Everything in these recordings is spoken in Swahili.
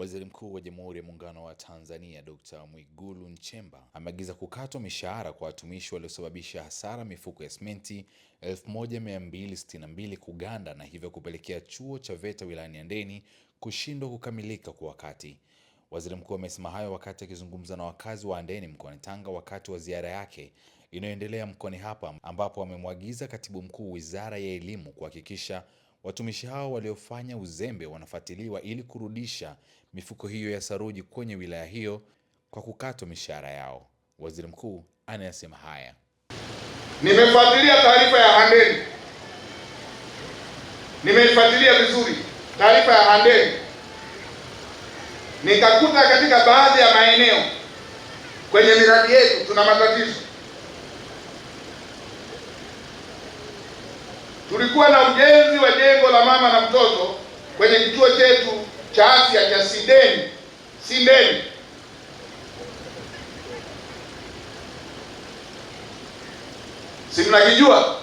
Waziri Mkuu wa Jamhuri ya Muungano wa Tanzania Dr. Mwigulu Nchemba ameagiza kukatwa mishahara kwa watumishi waliosababisha hasara mifuko ya simenti 1262 kuganda na hivyo kupelekea chuo cha VETA wilayani Handeni kushindwa kukamilika kwa wakati. Waziri Mkuu amesema hayo wakati akizungumza na wakazi wa Handeni mkoani Tanga wakati wa ziara yake inayoendelea mkoani hapa, ambapo amemwagiza Katibu Mkuu Wizara ya Elimu kuhakikisha watumishi hao waliofanya uzembe wanafuatiliwa ili kurudisha mifuko hiyo ya saruji kwenye wilaya hiyo kwa kukatwa mishahara yao. Waziri Mkuu anayasema haya: Nimefuatilia taarifa ya Handeni. Nimeifuatilia vizuri taarifa ya Handeni. Nikakuta katika baadhi ya maeneo kwenye miradi yetu tuna matatizo. Tulikuwa na ujenzi wa jengo la mama na mtoto kwenye kituo chetu cha afya cha Sindeni. Si mnakijua?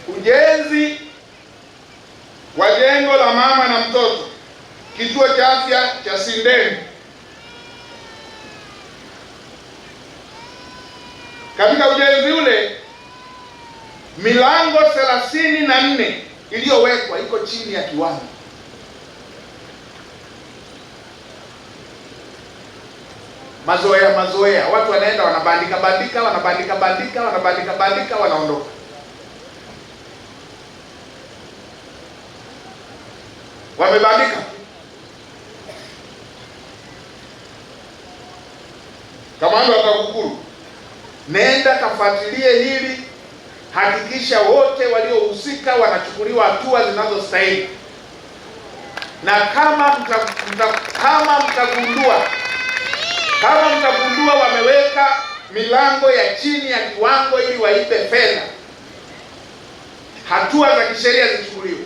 Ujenzi wa jengo la mama na mtoto kituo cha afya cha Sindeni. Katika ujenzi ule milango 34 iliyowekwa iko chini ya kiwango. Mazoea, watu wanaenda wanabandika wanaondoka. Wamebandika. Kamanda wa TAKUKURU, nenda kafuatilie hili, hakikisha wote waliohusika wanachukuliwa hatua zinazostahili. Na kama mtagundua wameweka milango ya chini ya kiwango ili waipe fedha, hatua za kisheria zichukuliwe.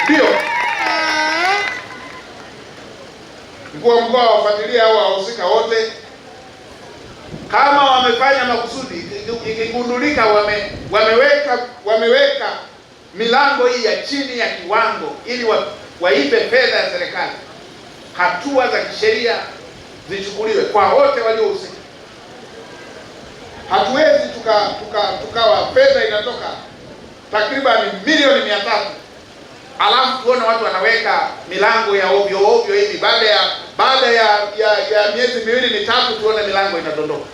Ndio mkuu wa mkoa wafuatilia hao wahusika wote. Kama wamefanya makusudi, ikigundulika wameweka milango hii ya chini ya kiwango ili waipe fedha ya serikali, hatua za kisheria zichukuliwe kwa wote waliohusika. Hatuwezi tukawa fedha inatoka takriban milioni 300 alafu tuone watu wanaweka milango ya ovyo hivi, baada ya miezi 2-3 tuone milango inadondoka.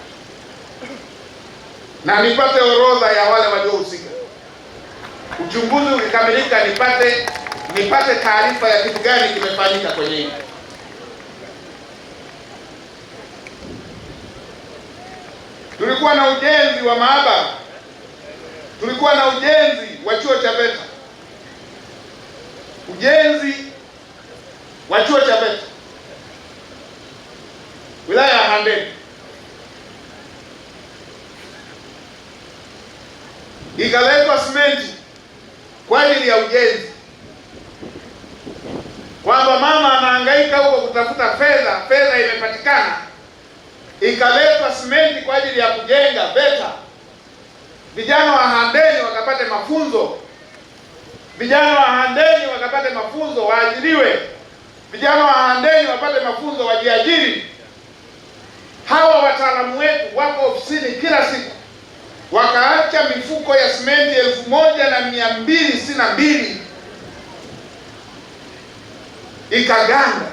Na nipate orodha ya wale waliohusika. Uchunguzi ukikamilika nipate taarifa ya kitu gani kimefanyika kwenye hili. Tulikuwa na ujenzi wa maabara. Tulikuwa na ujenzi wa chuo cha VETA. Ujenzi wa chuo cha VETA wilaya ya Handeni. Ikaletwa simenti kwa ajili ya ujenzi, kwamba mama anahangaika huko kutafuta fedha imepatikana. Ikaletwa simenti kwa ajili ya kujenga VETA. Vijana wa Handeni wakapate mafunzo. Vijana wa Handeni wakapate mafunzo, waajiriwe. Vijana wa Handeni wapate mafunzo, wajiajiri. Hawa wataalamu wetu wako ofisini kila siku. Wakaacha mifuko ya simenti 1262 ikaganda.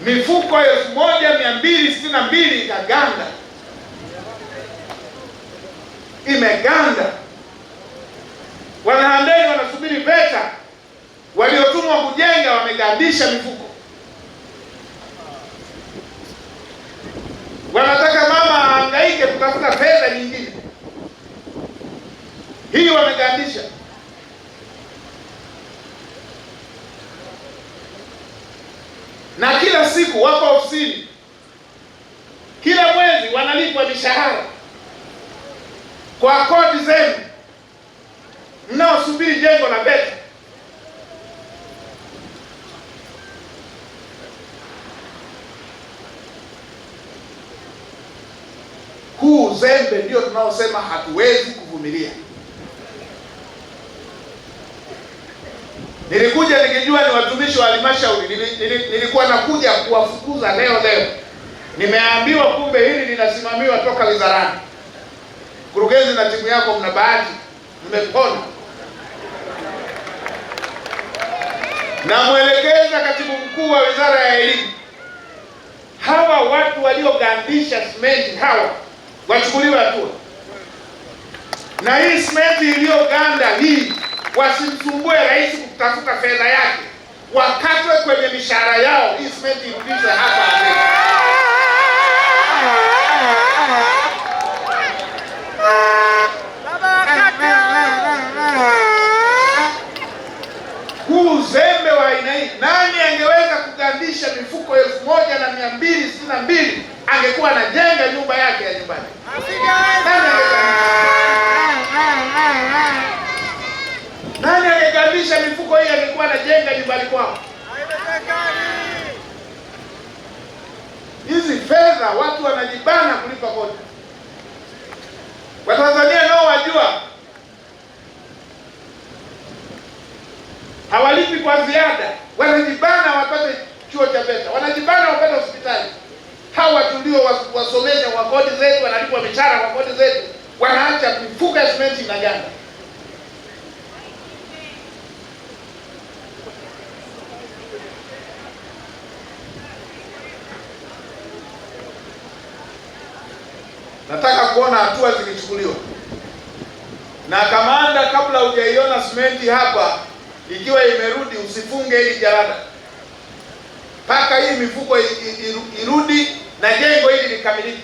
Mifuko 1262 ikaganda. Imeganda. Wanahandeni wanasubiri VETA, waliotumwa kujenga wamegandisha mifuko. Wanataka mama ahangaike kutafuta fedha nyingine. Hii wamegandisha. Na kila siku wako ofisini, kila mwezi wanalipwa mishahara kwa kodi zenu mnaosubiri jengo la VETA. Huu uzembe ndio tunaosema hatuwezi kuvumilia. Nilikuja nikijua ni watumishi wa halmashauri, nilikuwa nakuja kuwafukuza leo. Nimeambiwa kumbe hili linasimamiwa toka wizarani. Mkurugenzi na timu yako mna bahati, mmepona. Na mwelekeza katibu mkuu wa Wizara ya Elimu, hawa watu waliogandisha simenti hawa wachukuliwe hatua, na hii simenti iliyoganda hii wasimsumbue rais kutafuta fedha yake, wakatwe kwenye mishahara yao. Hii simenti irudishwe hapa. Huu uzembe wa aina hii, nani angeweza kugandisha mifuko 1262 angekuwa anajenga nyumba yake ya nyumbani? Nani angegandisha mifuko hii angekuwa anajenga nyumbani kwao? Hizi fedha watu wanajibana kulipa kodi. Watanzania nao wajua hawalipi kwa ziada, wanajibana wapate chuo cha VETA, wanajibana wapate hospitali. Hawa tulio wasomesha kwa kodi zetu, wanalipwa mishahara kwa kodi zetu, wanaacha mifuko ya simenti na ganda. Nataka kuona hatua zikichukuliwa. Na kamanda, kabla hujaiona simenti hapa ikiwa imerudi, usifunge hili jalada mpaka hii mifuko irudi na jengo hili likamilike.